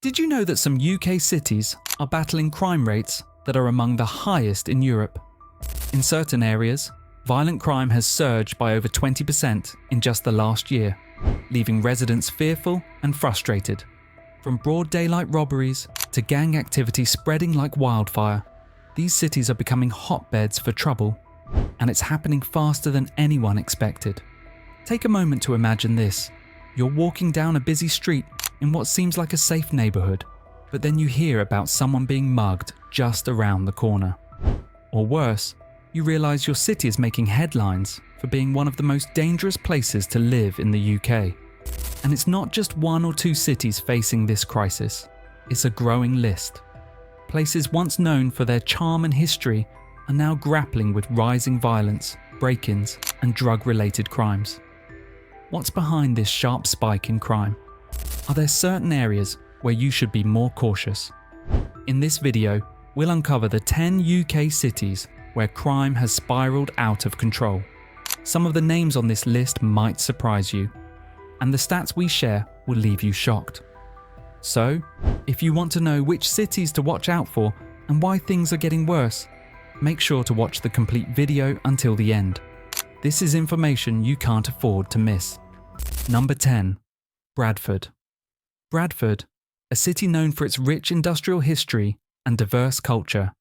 Did you know that some UK cities are battling crime rates that are among the highest in Europe? In certain areas, violent crime has surged by over 20% in just the last year, leaving residents fearful and frustrated. From broad daylight robberies to gang activity spreading like wildfire, these cities are becoming hotbeds for trouble, and it's happening faster than anyone expected. Take a moment to imagine this. You're walking down a busy street in what seems like a safe neighborhood, but then you hear about someone being mugged just around the corner. Or worse, you realize your city is making headlines for being one of the most dangerous places to live in the UK. And it's not just one or two cities facing this crisis, it's a growing list. Places once known for their charm and history are now grappling with rising violence, break-ins, and drug-related crimes. What's behind this sharp spike in crime? Are there certain areas where you should be more cautious? In this video, we'll uncover the 10 UK cities where crime has spiraled out of control. Some of the names on this list might surprise you, and the stats we share will leave you shocked. So, if you want to know which cities to watch out for and why things are getting worse, make sure to watch the complete video until the end. This is information you can't afford to miss. Number 10. Bradford. Bradford, a city known for its rich industrial history and diverse culture,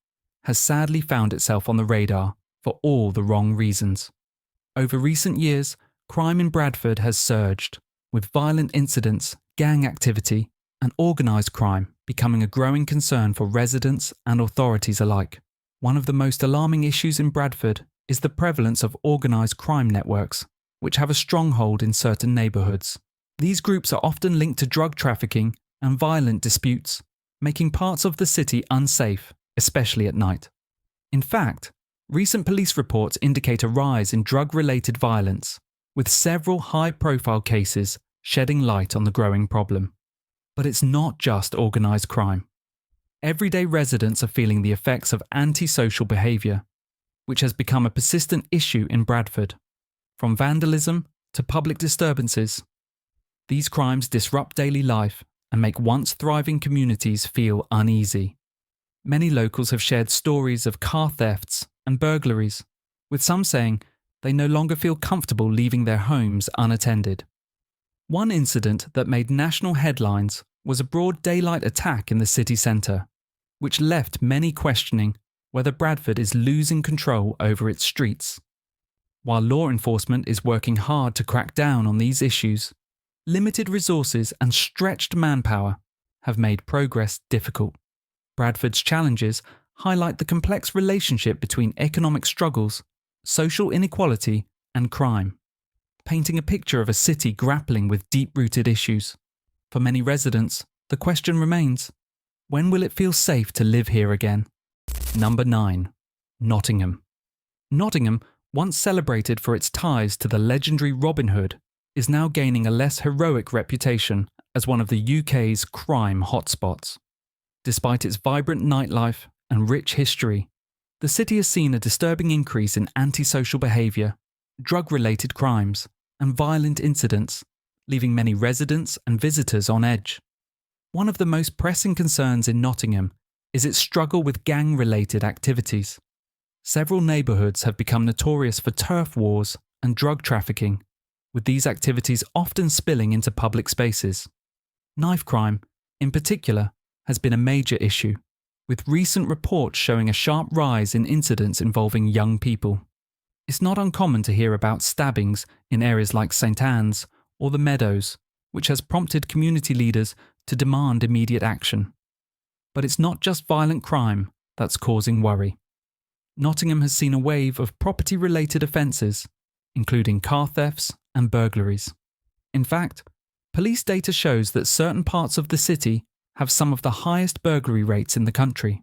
has sadly found itself on the radar for all the wrong reasons. Over recent years, crime in Bradford has surged, with violent incidents, gang activity, and organised crime becoming a growing concern for residents and authorities alike. One of the most alarming issues in Bradford is the prevalence of organised crime networks, which have a stronghold in certain neighbourhoods. These groups are often linked to drug trafficking and violent disputes, making parts of the city unsafe, especially at night. In fact, recent police reports indicate a rise in drug-related violence, with several high-profile cases shedding light on the growing problem. But it's not just organised crime. Everyday residents are feeling the effects of antisocial behaviour, which has become a persistent issue in Bradford. From vandalism to public disturbances, these crimes disrupt daily life and make once thriving communities feel uneasy. Many locals have shared stories of car thefts and burglaries, with some saying they no longer feel comfortable leaving their homes unattended. One incident that made national headlines was a broad daylight attack in the city centre, which left many questioning whether Bradford is losing control over its streets. While law enforcement is working hard to crack down on these issues, limited resources and stretched manpower have made progress difficult. Bradford's challenges highlight the complex relationship between economic struggles, social inequality, and crime, painting a picture of a city grappling with deep-rooted issues. For many residents, the question remains, when will it feel safe to live here again? Number 9. Nottingham. Nottingham, once celebrated for its ties to the legendary Robin Hood, is now gaining a less heroic reputation as one of the UK's crime hotspots. Despite its vibrant nightlife and rich history, the city has seen a disturbing increase in antisocial behaviour, drug-related crimes, and violent incidents, leaving many residents and visitors on edge. One of the most pressing concerns in Nottingham is its struggle with gang-related activities. Several neighbourhoods have become notorious for turf wars and drug trafficking, with these activities often spilling into public spaces. Knife crime, in particular, has been a major issue, with recent reports showing a sharp rise in incidents involving young people. It's not uncommon to hear about stabbings in areas like St Anne's or the Meadows, which has prompted community leaders to demand immediate action. But it's not just violent crime that's causing worry. Nottingham has seen a wave of property-related offences, including car thefts and burglaries. In fact, police data shows that certain parts of the city have some of the highest burglary rates in the country,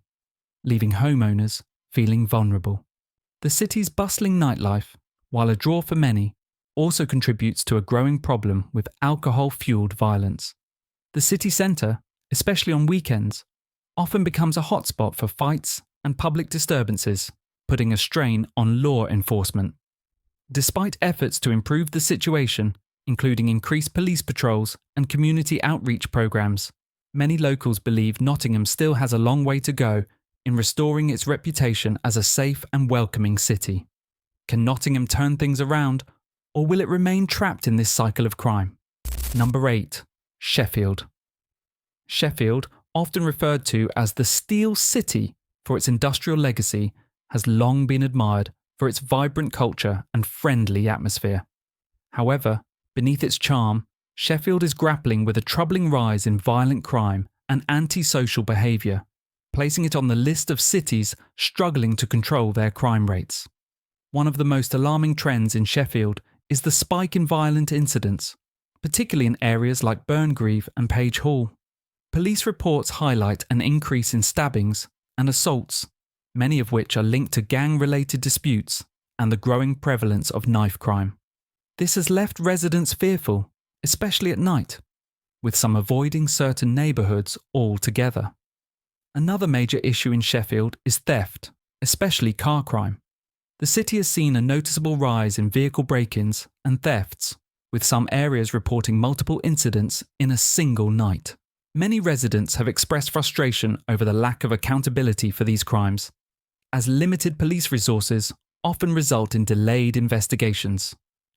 leaving homeowners feeling vulnerable. The city's bustling nightlife, while a draw for many, also contributes to a growing problem with alcohol-fueled violence. The city centre, especially on weekends, often becomes a hotspot for fights and public disturbances, putting a strain on law enforcement. Despite efforts to improve the situation, including increased police patrols and community outreach programs, Many locals believe Nottingham still has a long way to go in restoring its reputation as a safe and welcoming city. Can Nottingham turn things around, or will it remain trapped in this cycle of crime? Number 8. Sheffield. Sheffield, often referred to as the Steel City for its industrial legacy, has long been admired for its vibrant culture and friendly atmosphere. However, beneath its charm, Sheffield is grappling with a troubling rise in violent crime and antisocial behaviour, placing it on the list of cities struggling to control their crime rates. One of the most alarming trends in Sheffield is the spike in violent incidents, particularly in areas like Birmingham and Page Hall. Police reports highlight an increase in stabbings and assaults, many of which are linked to gang-related disputes and the growing prevalence of knife crime. This has left residents fearful, especially at night, with some avoiding certain neighbourhoods altogether. Another major issue in Sheffield is theft, especially car crime. The city has seen a noticeable rise in vehicle break-ins and thefts, with some areas reporting multiple incidents in a single night. Many residents have expressed frustration over the lack of accountability for these crimes, as limited police resources often result in delayed investigations.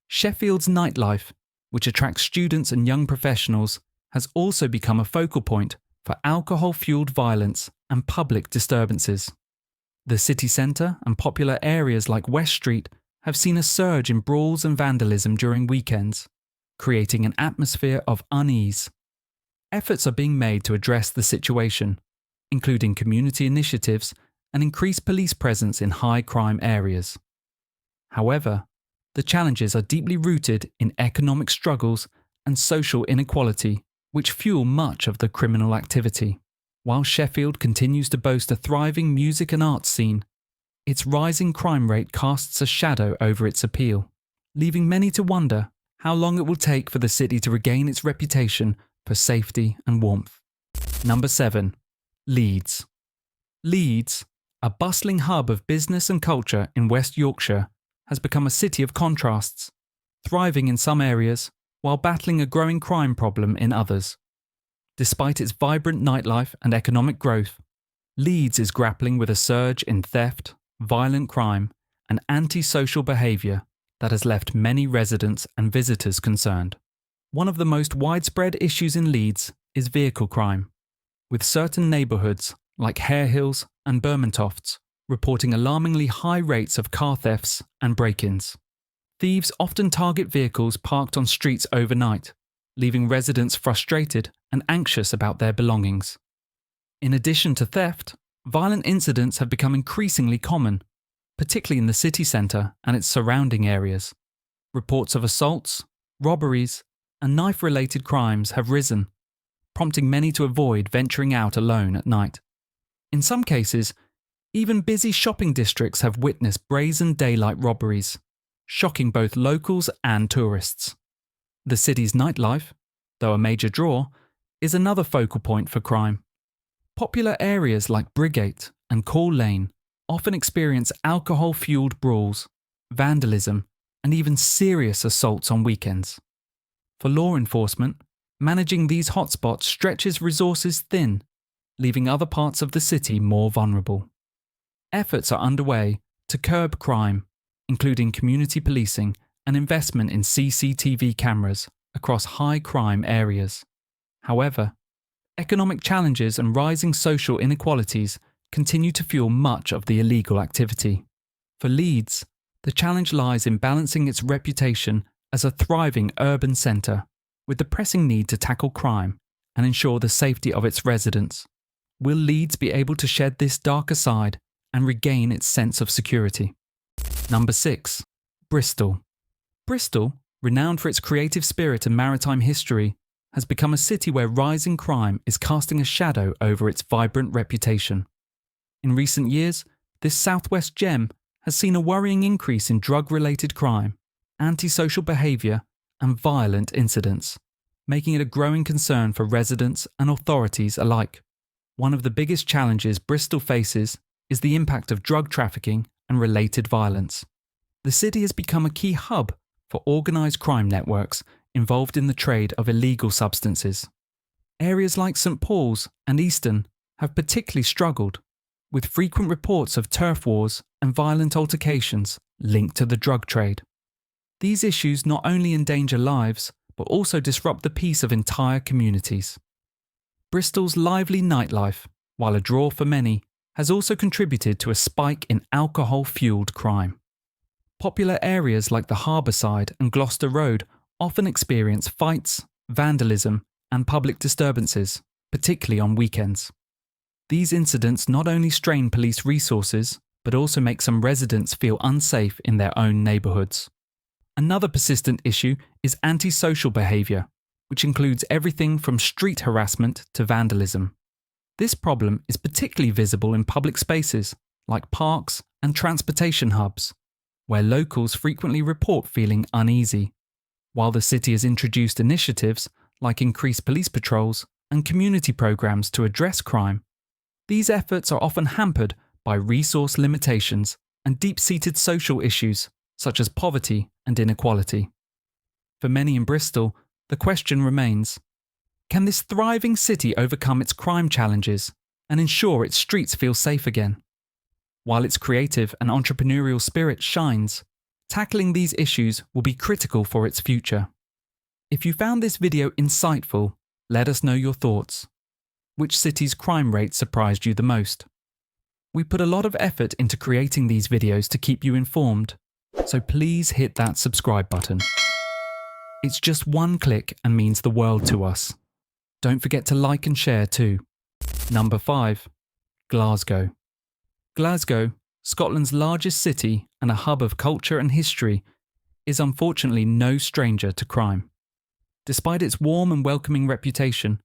Sheffield's nightlife, which attracts students and young professionals, has also become a focal point for alcohol-fueled violence and public disturbances. The city centre and popular areas like West Street have seen a surge in brawls and vandalism during weekends, creating an atmosphere of unease. Efforts are being made to address the situation, including community initiatives and increased police presence in high-crime areas. However, the challenges are deeply rooted in economic struggles and social inequality, which fuel much of the criminal activity. While Sheffield continues to boast a thriving music and arts scene, its rising crime rate casts a shadow over its appeal, leaving many to wonder how long it will take for the city to regain its reputation for safety and warmth. Number 7. Leeds. Leeds, a bustling hub of business and culture in West Yorkshire, has become a city of contrasts, thriving in some areas while battling a growing crime problem in others. Despite its vibrant nightlife and economic growth, Leeds is grappling with a surge in theft, violent crime, and antisocial behaviour that has left many residents and visitors concerned. One of the most widespread issues in Leeds is vehicle crime, with certain neighbourhoods like Harehills and Bermontofts reporting alarmingly high rates of car thefts and break-ins. Thieves often target vehicles parked on streets overnight, leaving residents frustrated and anxious about their belongings. In addition to theft, violent incidents have become increasingly common, particularly in the city centre and its surrounding areas. Reports of assaults, robberies, and knife-related crimes have risen, prompting many to avoid venturing out alone at night. In some cases, even busy shopping districts have witnessed brazen daylight robberies, shocking both locals and tourists. The city's nightlife, though a major draw, is another focal point for crime. Popular areas like Brigate and Call Lane often experience alcohol-fueled brawls, vandalism, and even serious assaults on weekends. For law enforcement, managing these hotspots stretches resources thin, leaving other parts of the city more vulnerable. Efforts are underway to curb crime, including community policing and investment in CCTV cameras across high-crime areas. However, economic challenges and rising social inequalities continue to fuel much of the illegal activity. For Leeds, the challenge lies in balancing its reputation as a thriving urban centre with the pressing need to tackle crime and ensure the safety of its residents. Will Leeds be able to shed this darker side and regain its sense of security? Number 6. Bristol. Bristol, renowned for its creative spirit and maritime history, has become a city where rising crime is casting a shadow over its vibrant reputation. In recent years, this southwest gem has seen a worrying increase in drug-related crime, antisocial behaviour, and violent incidents, making it a growing concern for residents and authorities alike. One of the biggest challenges Bristol faces is the impact of drug trafficking and related violence. The city has become a key hub for organised crime networks involved in the trade of illegal substances. Areas like St Paul's and Easton have particularly struggled, with frequent reports of turf wars and violent altercations linked to the drug trade. These issues not only endanger lives, but also disrupt the peace of entire communities. Bristol's lively nightlife, while a draw for many, has also contributed to a spike in alcohol-fueled crime. Popular areas like the Harbourside and Gloucester Road often experience fights, vandalism, and public disturbances, particularly on weekends. These incidents not only strain police resources, but also make some residents feel unsafe in their own neighbourhoods. Another persistent issue is antisocial behaviour, which includes everything from street harassment to vandalism. This problem is particularly visible in public spaces like parks and transportation hubs, where locals frequently report feeling uneasy. While the city has introduced initiatives like increased police patrols and community programs to address crime, these efforts are often hampered by resource limitations and deep-seated social issues such as poverty and inequality. For many in Bristol, the question remains, can this thriving city overcome its crime challenges and ensure its streets feel safe again? While its creative and entrepreneurial spirit shines, tackling these issues will be critical for its future. If you found this video insightful, let us know your thoughts. Which city's crime rate surprised you the most? We put a lot of effort into creating these videos to keep you informed, so please hit that subscribe button. It's just one click and means the world to us. Don't forget to like and share too. Number 5. Glasgow. Glasgow, Scotland's largest city and a hub of culture and history, is unfortunately no stranger to crime. Despite its warm and welcoming reputation,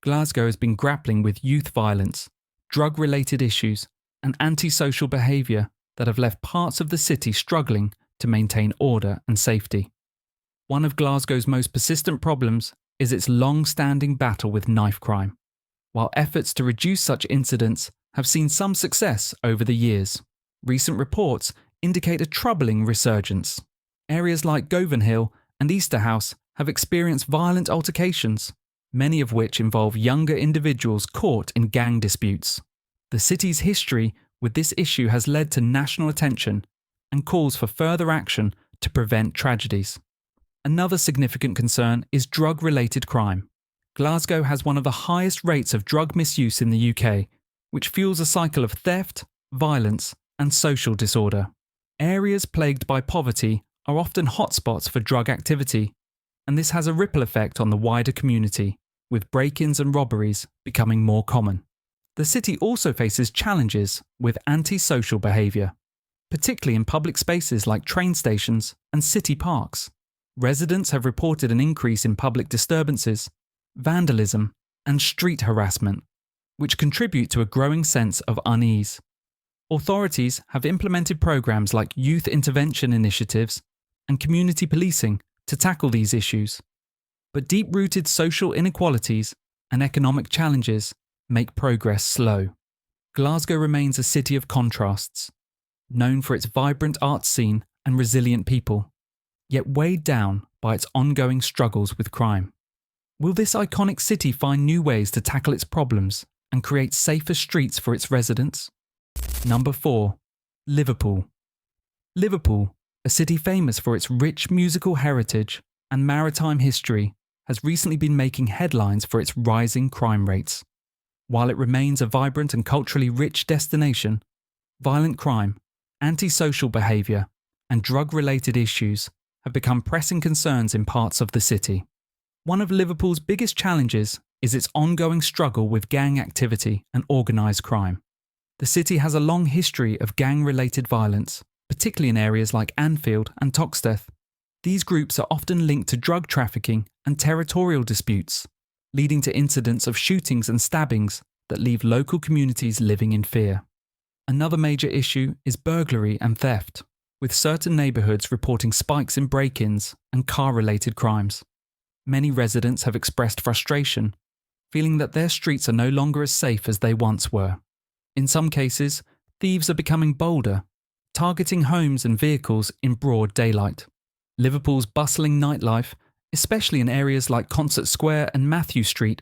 Glasgow has been grappling with youth violence, drug-related issues, and antisocial behaviour that have left parts of the city struggling to maintain order and safety. One of Glasgow's most persistent problems is its long-standing battle with knife crime. While efforts to reduce such incidents have seen some success over the years, recent reports indicate a troubling resurgence. Areas like Govanhill and Easterhouse have experienced violent altercations, many of which involve younger individuals caught in gang disputes. The city's history with this issue has led to national attention and calls for further action to prevent tragedies. Another significant concern is drug-related crime. Glasgow has one of the highest rates of drug misuse in the UK, which fuels a cycle of theft, violence, and social disorder. Areas plagued by poverty are often hotspots for drug activity, and this has a ripple effect on the wider community, with break-ins and robberies becoming more common. The city also faces challenges with antisocial behaviour, particularly in public spaces like train stations and city parks. Residents have reported an increase in public disturbances, vandalism, and street harassment, which contribute to a growing sense of unease. Authorities have implemented programs like youth intervention initiatives and community policing to tackle these issues. But deep-rooted social inequalities and economic challenges make progress slow. Glasgow remains a city of contrasts, known for its vibrant arts scene and resilient people, yet weighed down by its ongoing struggles with crime. Will this iconic city find new ways to tackle its problems and create safer streets for its residents? Number 4. Liverpool. Liverpool, a city famous for its rich musical heritage and maritime history, has recently been making headlines for its rising crime rates. While it remains a vibrant and culturally rich destination, violent crime, antisocial behaviour, and drug-related issues have become pressing concerns in parts of the city. One of Liverpool's biggest challenges is its ongoing struggle with gang activity and organised crime. The city has a long history of gang-related violence, particularly in areas like Anfield and Toxteth. These groups are often linked to drug trafficking and territorial disputes, leading to incidents of shootings and stabbings that leave local communities living in fear. Another major issue is burglary and theft, with certain neighbourhoods reporting spikes in break-ins and car-related crimes. Many residents have expressed frustration, feeling that their streets are no longer as safe as they once were. In some cases, thieves are becoming bolder, targeting homes and vehicles in broad daylight. Liverpool's bustling nightlife, especially in areas like Concert Square and Matthew Street,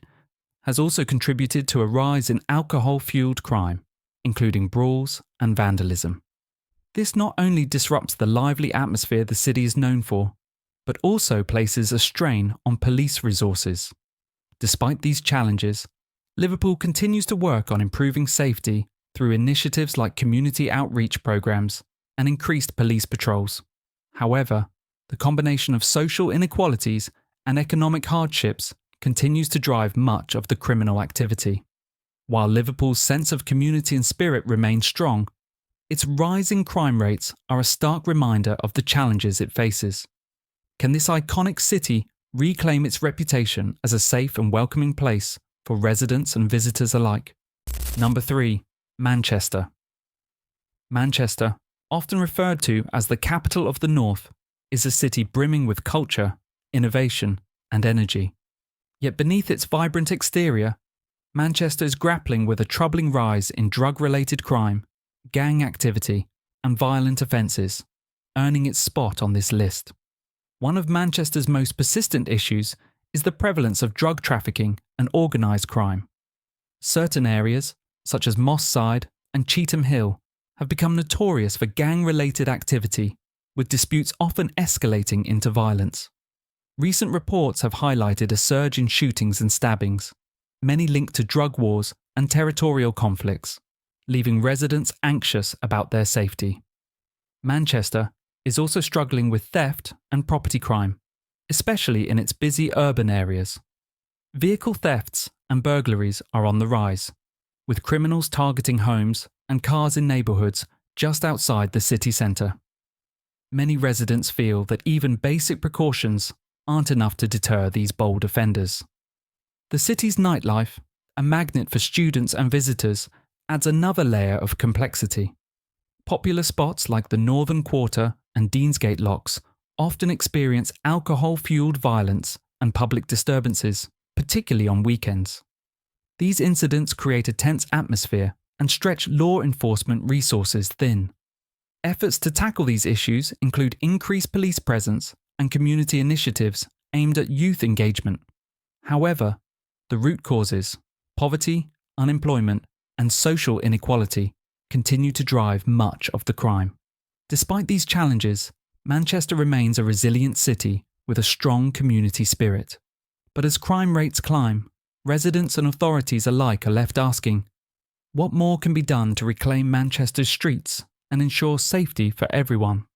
has also contributed to a rise in alcohol-fueled crime, including brawls and vandalism. This not only disrupts the lively atmosphere the city is known for, but also places a strain on police resources. Despite these challenges, Liverpool continues to work on improving safety through initiatives like community outreach programs and increased police patrols. However, the combination of social inequalities and economic hardships continues to drive much of the criminal activity. While Liverpool's sense of community and spirit remains strong, its rising crime rates are a stark reminder of the challenges it faces. Can this iconic city reclaim its reputation as a safe and welcoming place for residents and visitors alike? Number 3. Manchester. Manchester, often referred to as the capital of the North, is a city brimming with culture, innovation, and energy. Yet beneath its vibrant exterior, Manchester is grappling with a troubling rise in drug-related crime, gang activity, and violent offences, earning its spot on this list. One of Manchester's most persistent issues is the prevalence of drug trafficking and organised crime. Certain areas, such as Moss Side and Cheetham Hill, have become notorious for gang-related activity, with disputes often escalating into violence. Recent reports have highlighted a surge in shootings and stabbings, many linked to drug wars and territorial conflicts, leaving residents anxious about their safety. Manchester is also struggling with theft and property crime, especially in its busy urban areas. Vehicle thefts and burglaries are on the rise, with criminals targeting homes and cars in neighbourhoods just outside the city centre. Many residents feel that even basic precautions aren't enough to deter these bold offenders. The city's nightlife, a magnet for students and visitors, adds another layer of complexity. Popular spots like the Northern Quarter and Deansgate locks often experience alcohol-fueled violence and public disturbances, particularly on weekends. These incidents create a tense atmosphere and stretch law enforcement resources thin. Efforts to tackle these issues include increased police presence and community initiatives aimed at youth engagement. However, the root causes, poverty, unemployment, and social inequality, continue to drive much of the crime. Despite these challenges, Manchester remains a resilient city with a strong community spirit. But as crime rates climb, residents and authorities alike are left asking, what more can be done to reclaim Manchester's streets and ensure safety for everyone?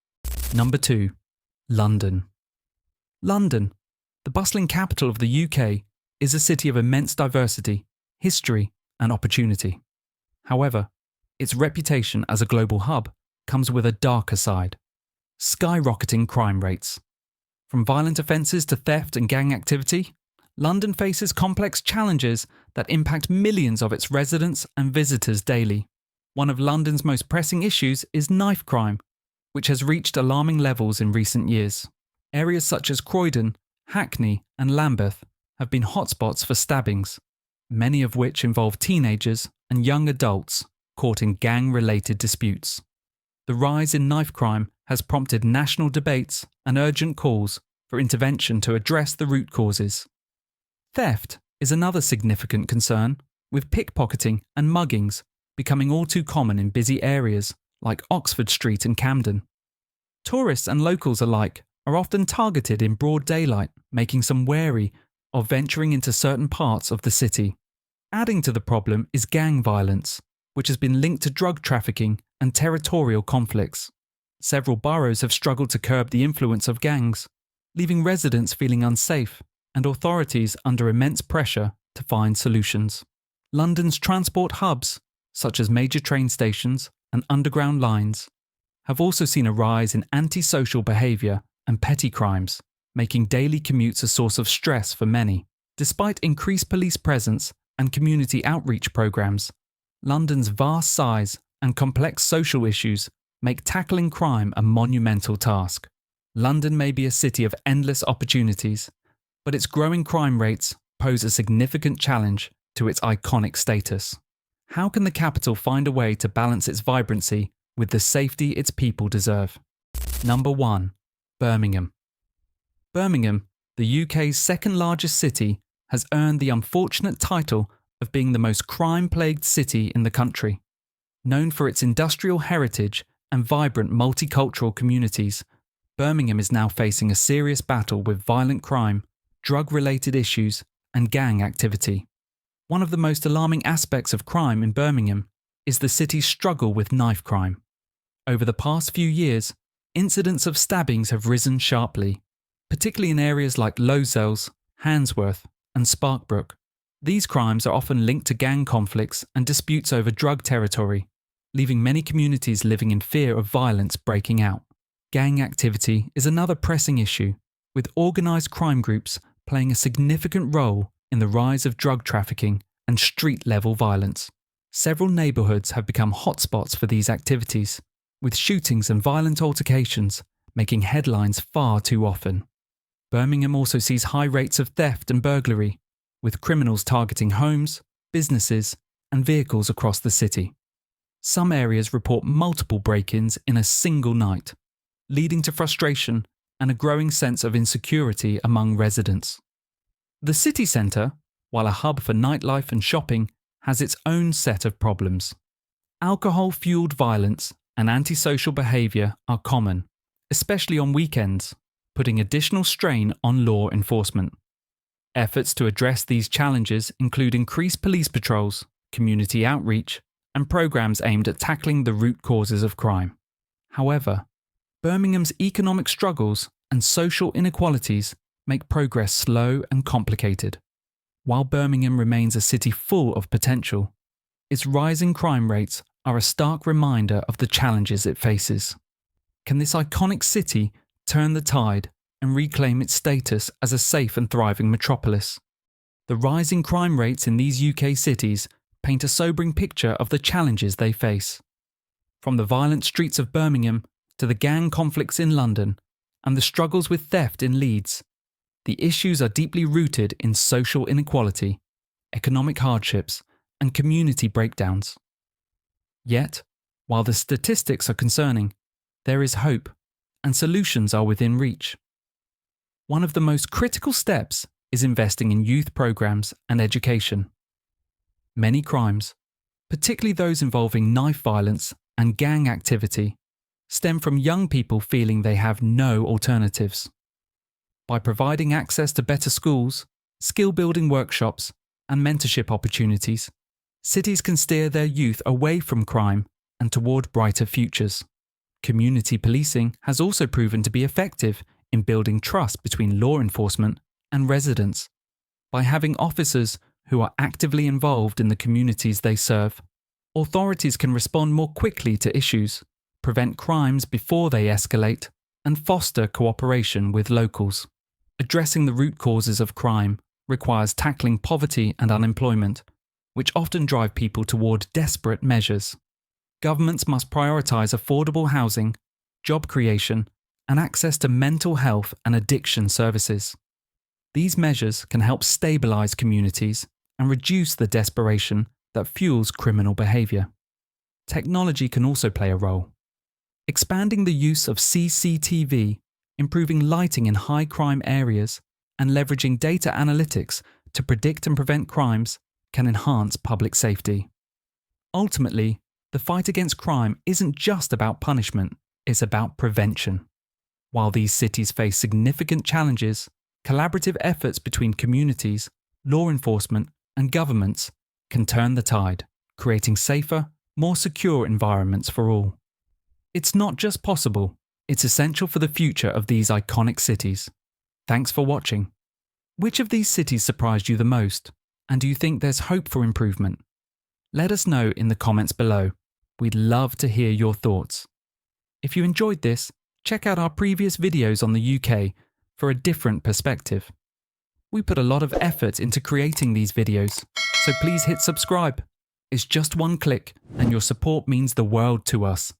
Number 2. London. London, the bustling capital of the UK, is a city of immense diversity, history, and opportunity. However, its reputation as a global hub comes with a darker side: skyrocketing crime rates. From violent offences to theft and gang activity, London faces complex challenges that impact millions of its residents and visitors daily. One of London's most pressing issues is knife crime, which has reached alarming levels in recent years. Areas such as Croydon, Hackney, and Lambeth have been hotspots for stabbings, many of which involve teenagers and young adults caught in gang-related disputes. The rise in knife crime has prompted national debates and urgent calls for intervention to address the root causes. Theft is another significant concern, with pickpocketing and muggings becoming all too common in busy areas like Oxford Street and Camden. Tourists and locals alike are often targeted in broad daylight, making some wary of venturing into certain parts of the city. Adding to the problem is gang violence, which has been linked to drug trafficking and territorial conflicts. Several boroughs have struggled to curb the influence of gangs, leaving residents feeling unsafe and authorities under immense pressure to find solutions. London's transport hubs, such as major train stations and underground lines, have also seen a rise in antisocial behaviour and petty crimes, making daily commutes a source of stress for many. Despite increased police presence and community outreach programmes, London's vast size and complex social issues make tackling crime a monumental task. London may be a city of endless opportunities, but its growing crime rates pose a significant challenge to its iconic status. How can the capital find a way to balance its vibrancy with the safety its people deserve? Number 1. Birmingham. Birmingham, the UK's second largest city, has earned the unfortunate title of being the most crime-plagued city in the country. Known for its industrial heritage and vibrant multicultural communities, Birmingham is now facing a serious battle with violent crime, drug-related issues, and gang activity. One of the most alarming aspects of crime in Birmingham is the city's struggle with knife crime. Over the past few years, incidents of stabbings have risen sharply, particularly in areas like Lozells, Handsworth, and Sparkbrook. These crimes are often linked to gang conflicts and disputes over drug territory, leaving many communities living in fear of violence breaking out. Gang activity is another pressing issue, with organised crime groups playing a significant role in the rise of drug trafficking and street-level violence. Several neighbourhoods have become hotspots for these activities, with shootings and violent altercations making headlines far too often. Birmingham also sees high rates of theft and burglary, with criminals targeting homes, businesses, and vehicles across the city. Some areas report multiple break-ins in a single night, leading to frustration and a growing sense of insecurity among residents. The city centre, while a hub for nightlife and shopping, has its own set of problems. Alcohol-fueled violence and antisocial behaviour are common, especially on weekends, putting additional strain on law enforcement. Efforts to address these challenges include increased police patrols, community outreach, and programs aimed at tackling the root causes of crime. However, Birmingham's economic struggles and social inequalities make progress slow and complicated. While Birmingham remains a city full of potential, its rising crime rates are a stark reminder of the challenges it faces. Can this iconic city turn the tide and reclaim its status as a safe and thriving metropolis? The rising crime rates in these UK cities paint a sobering picture of the challenges they face. From the violent streets of Birmingham to the gang conflicts in London and the struggles with theft in Leeds, the issues are deeply rooted in social inequality, economic hardships, and community breakdowns. Yet, while the statistics are concerning, there is hope, and solutions are within reach. One of the most critical steps is investing in youth programs and education. Many crimes, particularly those involving knife violence and gang activity, stem from young people feeling they have no alternatives. By providing access to better schools, skill-building workshops, and mentorship opportunities, cities can steer their youth away from crime and toward brighter futures. Community policing has also proven to be effective in building trust between law enforcement and residents. By having officers who are actively involved in the communities they serve, authorities can respond more quickly to issues, prevent crimes before they escalate, and foster cooperation with locals. Addressing the root causes of crime requires tackling poverty and unemployment, which often drive people toward desperate measures. Governments must prioritise affordable housing, job creation, and access to mental health and addiction services. These measures can help stabilise communities and reduce the desperation that fuels criminal behaviour. Technology can also play a role. Expanding the use of CCTV, improving lighting in high-crime areas, and leveraging data analytics to predict and prevent crimes can enhance public safety. Ultimately, the fight against crime isn't just about punishment, it's about prevention. While these cities face significant challenges, collaborative efforts between communities, law enforcement, and governments can turn the tide, creating safer, more secure environments for all. It's not just possible, it's essential for the future of these iconic cities. Thanks for watching. Which of these cities surprised you the most, and do you think there's hope for improvement? Let us know in the comments below. We'd love to hear your thoughts. If you enjoyed this, check out our previous videos on the UK for a different perspective. We put a lot of effort into creating these videos, so please hit subscribe. It's just one click, and your support means the world to us.